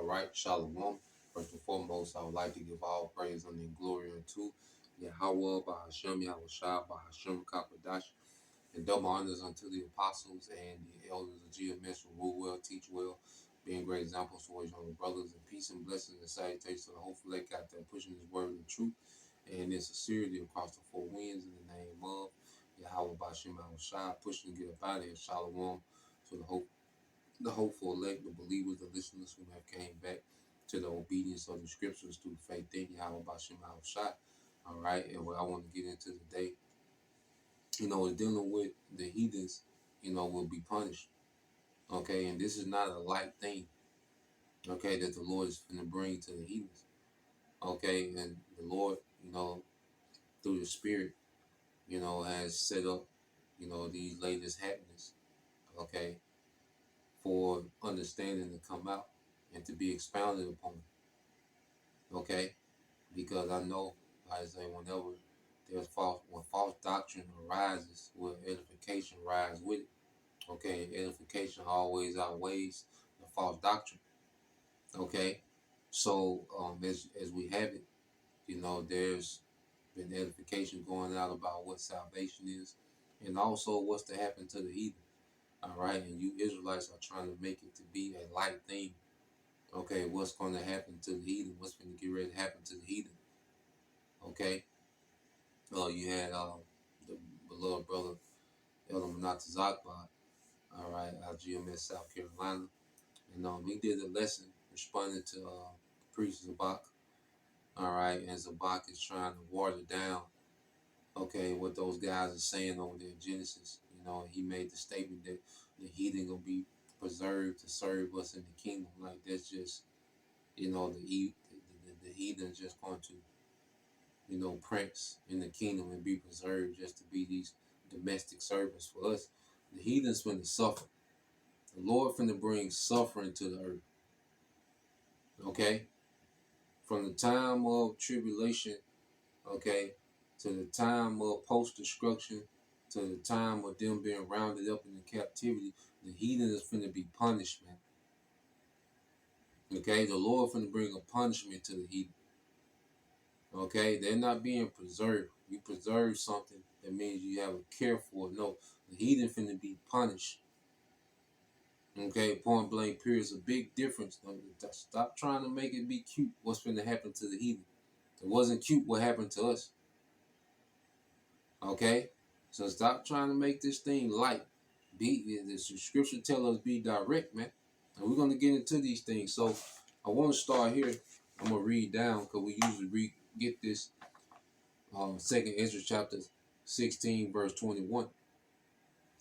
right, Shalom. First and foremost, I would like to give all praise and glory unto Yahweh, by Hashem, Yahawashi, by Hashem, Kapadash, and double honors unto the apostles and the elders of GMS who rule well, teach well, being great examples for his younger brothers, and peace and blessings and salutations to the hopeful lake out there pushing his word and truth and in sincerity across the four winds in the name of Yahweh, by Hashem, Yahawashi, pushing to get up out of here. Shalom to the hopeful elect, the believers, the listeners who have came back to the obedience of the scriptures through faith in Yahweh Bashim Shai. All right, and what I want to get into today, dealing with the heathens, will be punished. Okay, and this is not a light thing, okay, that the Lord is going to bring to the heathens. Okay, and the Lord, through the Spirit, has set up, these latest happenings, okay, for understanding to come out and to be expounded upon. Okay, because I know, like I say, whenever when false doctrine arises, will edification rise with it. Okay, and edification always outweighs the false doctrine. Okay, so as we have it, there's been edification going out about what salvation is, and also what's to happen to the heathen. All right, and you Israelites are trying to make it to be a light thing. Okay, what's going to happen to the heathen? What's going to get ready to happen to the heathen? Okay, you had the beloved brother Elder Manata Zakba, all right, out of GMS, South Carolina. And he did a lesson responding to priest Zabak, all right, and Zabak is trying to water down, okay, what those guys are saying over there in Genesis. He made the statement that the heathen gonna be preserved to serve us in the kingdom. Like that's just, the heathen's just going to, prince in the kingdom and be preserved just to be these domestic servants for us. The heathen's finna suffer. The Lord finna bring suffering to the earth. Okay? From the time of tribulation, okay, to the time of post-destruction, to the time of them being rounded up into captivity, the heathen is finna be punished, man. Okay? The Lord finna bring a punishment to the heathen. Okay, they're not being preserved. You preserve something, that means you have a care for it. No, the heathen finna be punished. Okay, point blank period. Is a big difference. Stop trying to make it be cute. What's finna happen to the heathen? It wasn't cute what happened to us. Okay, so stop trying to make this thing light. The scripture tell us be direct, man. And we're gonna get into these things. So I want to start here. I'm gonna read down because we usually get this. Second Ezra chapter 16 verse 21.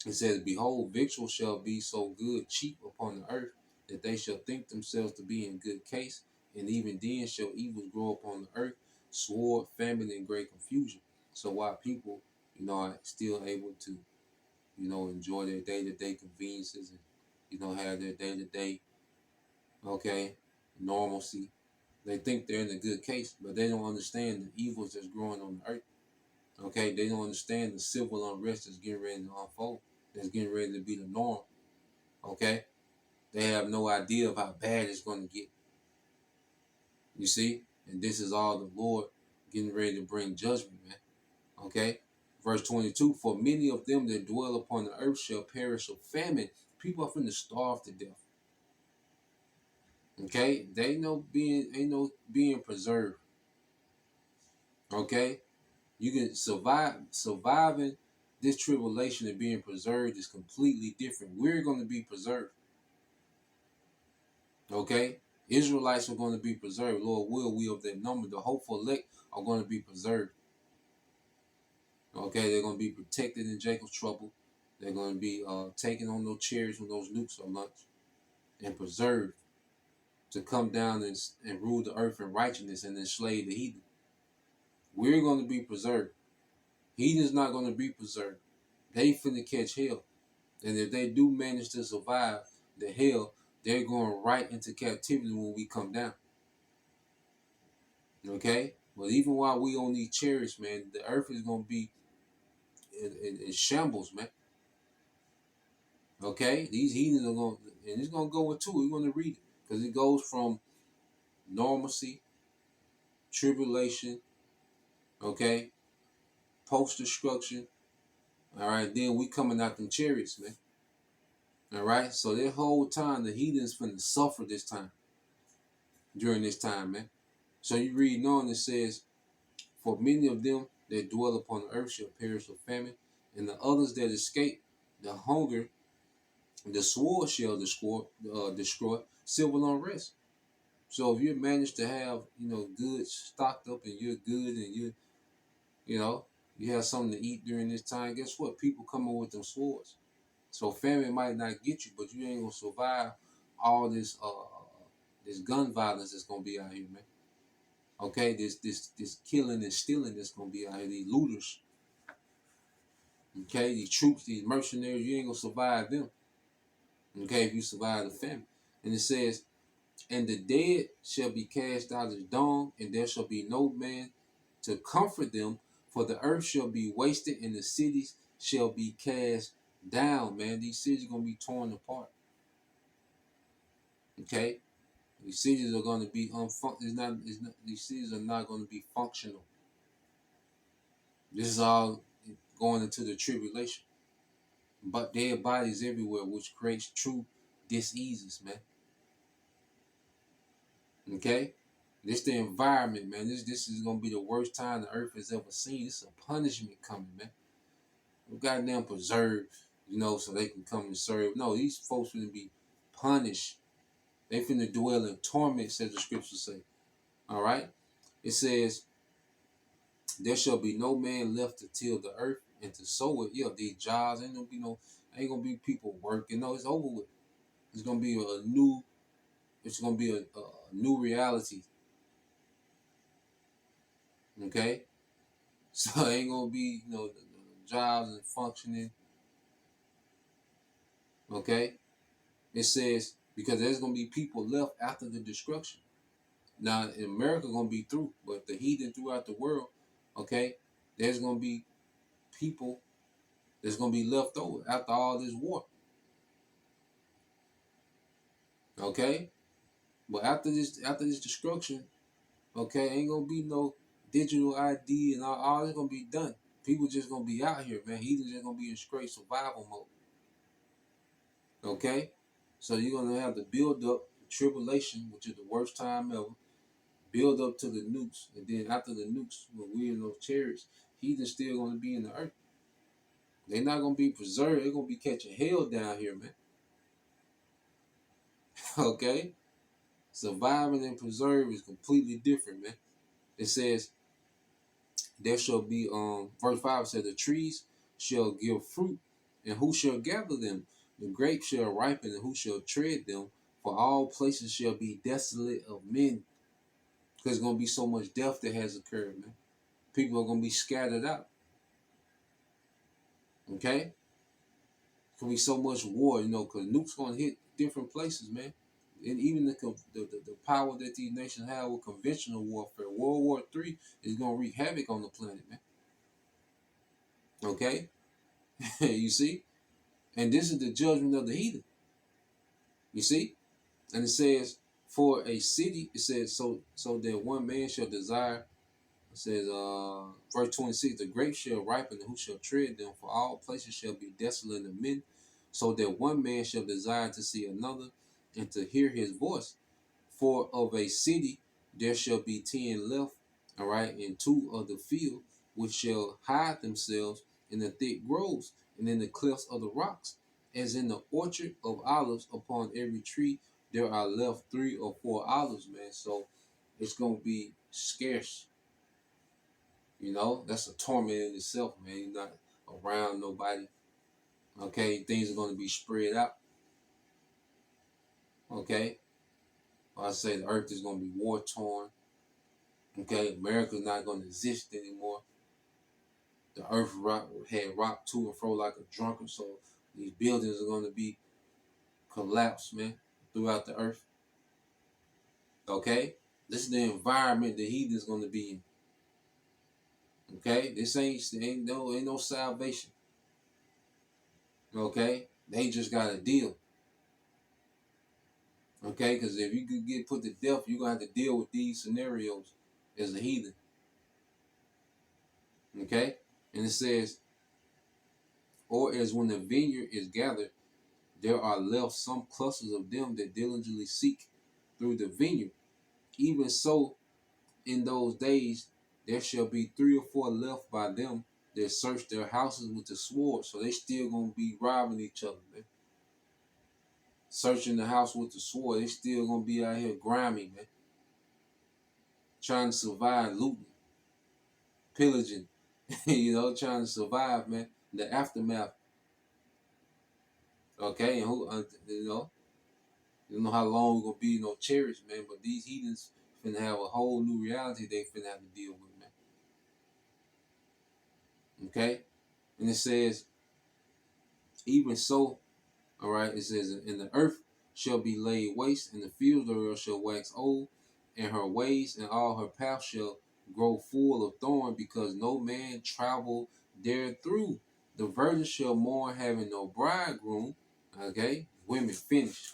It says, "Behold, victuals shall be so good cheap upon the earth that they shall think themselves to be in good case, and even then shall evils grow upon the earth, sword, famine, and great confusion." So while people, are still able to, enjoy their day-to-day conveniences and, have their day-to-day, okay, normalcy, they think they're in a good case, but they don't understand the evils that's growing on the earth. Okay, they don't understand the civil unrest that's getting ready to unfold, that's getting ready to be the norm. Okay, they have no idea of how bad it's going to get. You see, and this is all the Lord getting ready to bring judgment, man. Okay, verse 22: "For many of them that dwell upon the earth shall perish of famine." People are finna starve to death. Okay, they ain't no being preserved. Okay, you can surviving this tribulation and being preserved is completely different. We're going to be preserved. Okay, Israelites are going to be preserved. Lord will, we of that number, the hopeful elect are going to be preserved. Okay, they're going to be protected in Jacob's trouble. They're going to be taken on those chariots when those nukes are launched and preserved to come down and rule the earth in righteousness and enslave the heathen. We're going to be preserved. Heathen's not going to be preserved. They finna catch hell. And if they do manage to survive the hell, they're going right into captivity when we come down. Okay? But even while we on these chariots, man, the earth is going to be in shambles, man. Okay? These heathens are going, and it's going to go with two. We're going to read it. Because it goes from normalcy, tribulation, okay, post-destruction. All right, then we coming out them chariots, man. All right, so that whole time the heathens finna suffer this time during this time, man. So you read on, it says, "For many of them that dwell upon the earth shall perish with famine, and the others that escape the hunger, the sword shall destroy civil unrest." So if you manage to have, goods stocked up and you're good and you know, you have something to eat during this time, guess what? People coming with them swords. So famine might not get you, but you ain't gonna survive all this gun violence that's gonna be out here, man. Okay, this killing and stealing that's gonna be out here, these looters. Okay, these troops, these mercenaries, you ain't gonna survive them. Okay, if you survive the famine. And it says, "And the dead shall be cast out as dung, and there shall be no man to comfort them, for the earth shall be wasted, and the cities shall be cast down." Man, these cities are gonna be torn apart. Okay, these cities are gonna be these cities are not gonna be functional. This is all going into the tribulation. But dead bodies everywhere, which creates true diseases, man. Okay? This the environment, man. This is gonna be the worst time the earth has ever seen. It's a punishment coming, man. We got them preserved, so they can come and serve. No, these folks finna be punished. They finna dwell in torment, says the scriptures say. All right? It says, "There shall be no man left to till the earth and to sow it." Yeah, these jobs ain't gonna be people working. No, it's over with. It's gonna be a new reality. Okay? So it ain't gonna be, the jobs and functioning. Okay? It says, because there's gonna be people left after the destruction. Now in America gonna be through, but the heathen throughout the world, okay, there's gonna be people that's gonna be left over after all this war. Okay? But after this destruction, okay, ain't gonna be no digital ID and all that's gonna be done. People just gonna be out here, man. Heathens just gonna be in straight survival mode. Okay? So you're gonna have to build up the tribulation, which is the worst time ever. Build up to the nukes, and then after the nukes, when we're in those chariots, heathens still gonna be in the earth. They're not gonna be preserved. They're gonna be catching hell down here, man. Okay? Surviving and preserve is completely different, man. It says, "There shall be," verse 5 says, "The trees shall give fruit, and who shall gather them? The grapes shall ripen, and who shall tread them? For all places shall be desolate of men." Because there's gonna be so much death that has occurred, man. People are gonna be scattered out. Okay? Gonna be so much war, because nukes gonna hit different places, man. And even the power that these nations have with conventional warfare, World War III is gonna wreak havoc on the planet, man. Okay, you see, and this is the judgment of the heathen. You see, and it says, "For a city," it says, so that one man shall desire. It says, verse 26, "The grapes shall ripen, and who shall tread them? For all places shall be desolate of men, so that one man shall desire to see another, and to hear his voice. For of a city there shall be 10 left, all right, and 2 of the field, which shall hide themselves in the thick groves, and in the clefts of the rocks, as in the orchard of olives. Upon every tree there are left 3 or 4 olives," man. So it's gonna be scarce. That's a torment in itself, man. You're not around nobody. Okay, things are gonna be spread out. Okay, I say the earth is gonna be war torn. Okay, America's not gonna exist anymore. The earth had rocked to and fro like a drunkard, so these buildings are gonna be collapsed, man, throughout the earth. Okay, this is the environment the heathen's gonna be in. Okay, this ain't no salvation. Okay, they just got a deal. Okay, because if you could get put to death, you're gonna have to deal with these scenarios as a heathen. Okay, and it says, or as when the vineyard is gathered, there are left some clusters of them that diligently seek through the vineyard. Even so, in those days, there shall be 3 or 4 left by them that search their houses with the sword. So they still gonna be robbing each other, man. Searching the house with the sword. They still gonna be out here grimy, man. Trying to survive, looting, pillaging, trying to survive, man. The aftermath. Okay, and who, you know how long we're gonna be no chariots, man. But these heathens finna have a whole new reality they finna have to deal with, man. Okay, and it says, even so, all right. It says, and the earth shall be laid waste, and the fields thereof shall wax old, and her ways and all her paths shall grow full of thorn, because no man travel there through. The virgin shall mourn, having no bridegroom. Okay, women finished.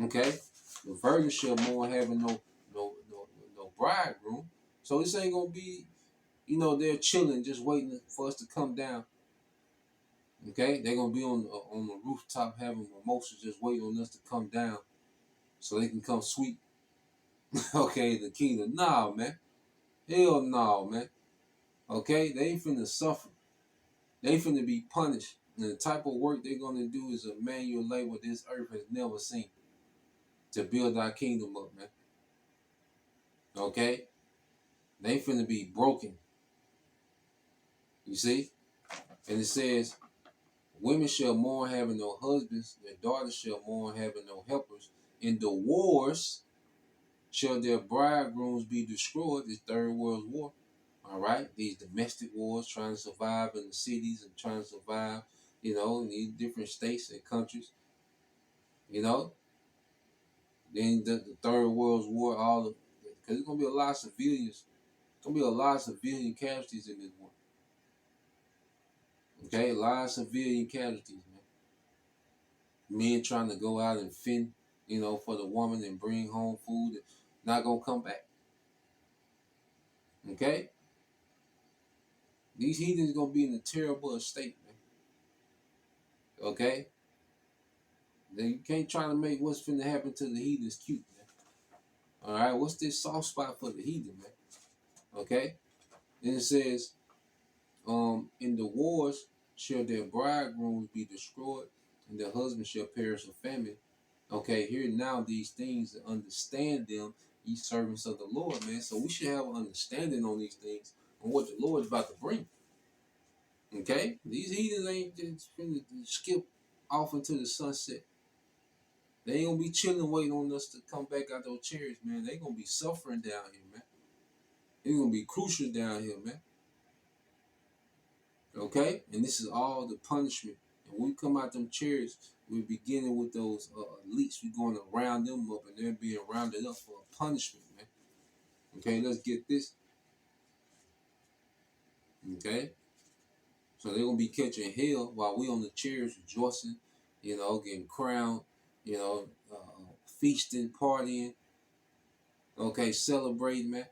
Okay, the virgin shall mourn, having no bridegroom. So this ain't gonna be, they're chilling, just waiting for us to come down. Okay, they're gonna be on the rooftop having mimosas, just waiting on us to come down, so they can come sweep. Okay, the kingdom. Nah, man. Hell no, man. Okay, they ain't finna suffer. They finna be punished. And the type of work they're gonna do is a manual labor this earth has never seen to build our kingdom up, man. Okay, they finna be broken. You see, and it says, women shall mourn having no husbands, their daughters shall mourn having no helpers. In the wars shall their bridegrooms be destroyed. This third world war. All right, these domestic wars, trying to survive in the cities and trying to survive, in these different states and countries. You know, then the third world war, because it's gonna be a lot of civilians. It's gonna be a lot of civilian casualties in this war. Okay, a lot of civilian casualties, man. Men trying to go out and fend, for the woman and bring home food, and not gonna come back. Okay, these heathens gonna be in a terrible state, man. Okay, then you can't try to make what's finna happen to the heathens cute, man. All right, what's this soft spot for the heathen, man? Okay, then it says, in the wars shall their bridegrooms be destroyed, and their husbands shall perish of famine. Okay, here now these things, understand them, ye servants of the Lord, man. So we should have an understanding on these things, on what the Lord is about to bring. Okay, these heathens ain't just finna skip off into the sunset. They ain't gonna be chilling waiting on us to come back out those chariots, man. They gonna be suffering down here, man. It's gonna be crucial down here, man. Okay, and this is all the punishment. And when we come out them chariots, we're beginning with those elites. We're going to round them up, and they're being rounded up for a punishment, man. Okay, let's get this. Okay, so they're gonna be catching hell while we on the chariots rejoicing, getting crowned, feasting, partying. Okay, celebrating, man.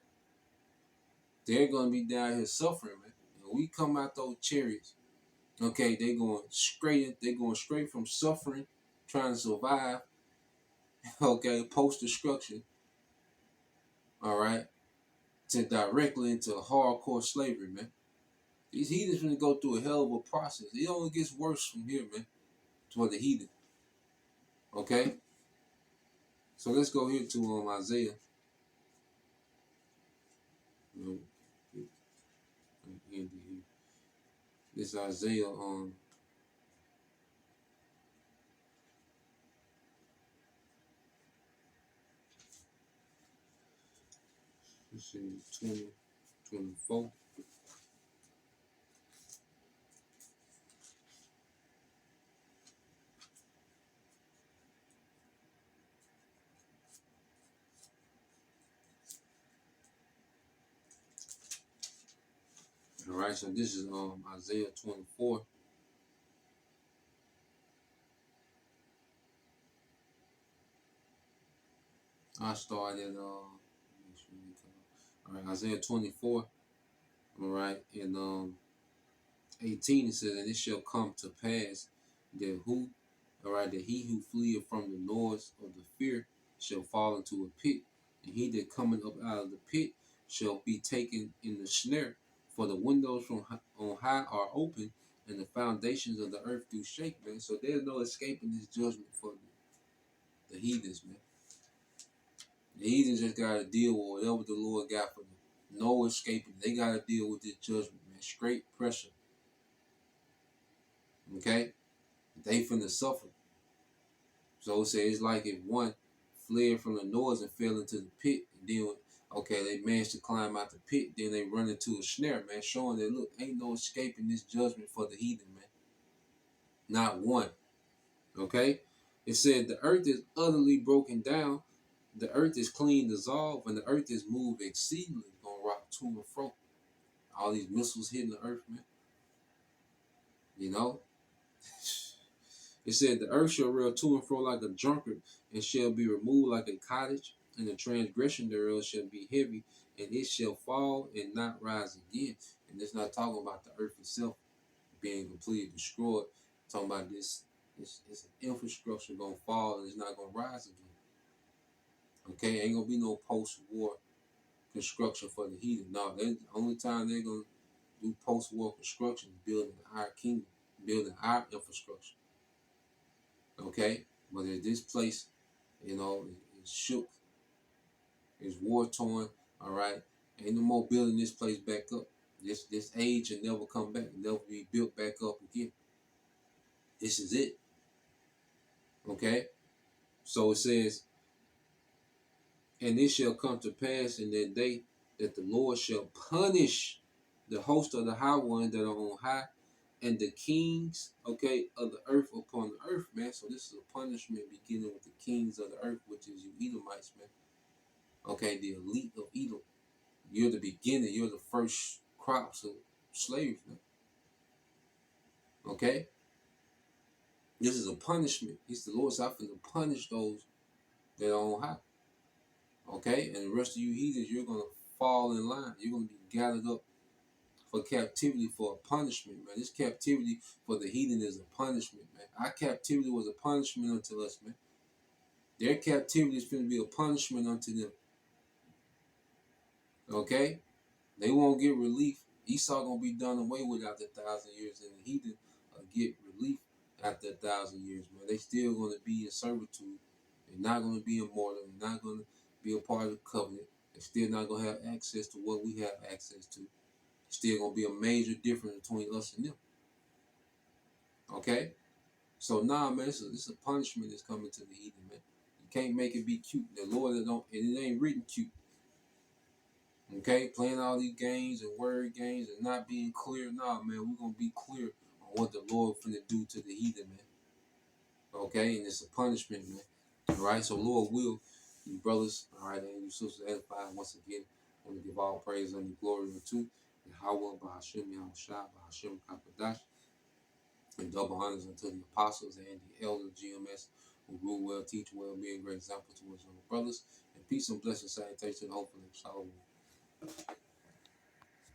They're gonna be down here suffering, man. And we come out those chariots. Okay, they're going straight from suffering, trying to survive, okay, post destruction, all right, to directly into hardcore slavery, man. These heathens gonna go through a hell of a process. It only gets worse from here, man, for the heathen. Okay? So let's go here to Isaiah. This Isaiah let's see, 2024. All right, so this is Isaiah 24. I start at all right, Isaiah 24, all right, and 18 it says, and it shall come to pass that who, all right, that he who fleeth from the noise of the fear shall fall into a pit, and he that cometh up out of the pit shall be taken in the snare. For the windows from on high are open, and the foundations of the earth do shake, man. So there's no escaping this judgment for the heathens, man. The heathens just gotta deal with whatever the Lord got for them. No escaping. They gotta deal with this judgment, man. Straight pressure. Okay? They finna suffer. So it says it's like if one fled from the noise and fell into the pit, and then okay, they managed to climb out the pit, then they run into a snare, man, showing that look, ain't no escaping this judgment for the heathen, man. Not one. Okay? It said the earth is utterly broken down, the earth is clean dissolved, and the earth is moved exceedingly. It's gonna rock to and fro. All these missiles hitting the earth, man. You know? It said, the earth shall rail to and fro like a drunkard, and shall be removed like a cottage, and the transgression thereof shall be heavy, and it shall fall and not rise again. And it's not talking about the earth itself being completely destroyed. It's talking about this it's an infrastructure gonna fall and it's not gonna rise again. Okay, ain't gonna be no post-war construction for the heathen. No, the only time they're gonna do post-war construction is building our kingdom, building our infrastructure. Okay, but in this place, you know, it's shook, it's war torn. All right, ain't no more building this place back up. This age will never come back, never be built back up again. This is it. Okay, so it says, and it shall come to pass in that day that the Lord shall punish the host of the high ones that are on high, and the kings, okay, of the earth upon the earth, man. So this is a punishment beginning with the kings of the earth, which is you Edomites, man. Okay, the elite of Edom. You're the beginning. You're the first crops of slaves, man. Okay? This is a punishment. It's the Lord's offering to punish those that are on high. Okay? And the rest of you heathens, you're going to fall in line. You're going to be gathered up for captivity for a punishment, man. This captivity for the heathen is a punishment, man. Our captivity was a punishment unto us, man. Their captivity is going to be a punishment unto them. Okay? They won't get relief. Esau gonna be done away with after 1,000 years, and the heathen get relief after 1,000 years, man. They still gonna be in servitude. They're not gonna be immortal. They're not gonna be a part of the covenant. They're still not gonna have access to what we have access to. Still gonna be a major difference between us and them. Okay? So nah, man, this is a punishment that's coming to the heathen, man. You can't make it be cute. The Lord don't, and it ain't written cute. Okay, playing all these games and word games and not being clear. Nah, man, we're gonna be clear on what the Lord finna do to the heathen, man. Okay, and it's a punishment, man. All right, so Lord will, you brothers, all right, and you sisters edify once again. I want to give all praise and glory unto Yahawah, Bahashim, Yahushua, Bahashim, Kapadash, and double honors unto the apostles and the elders, GMS, who rule well, teach well, be a great example to us, brothers. And peace and blessings, salutation, hopefully, shalom.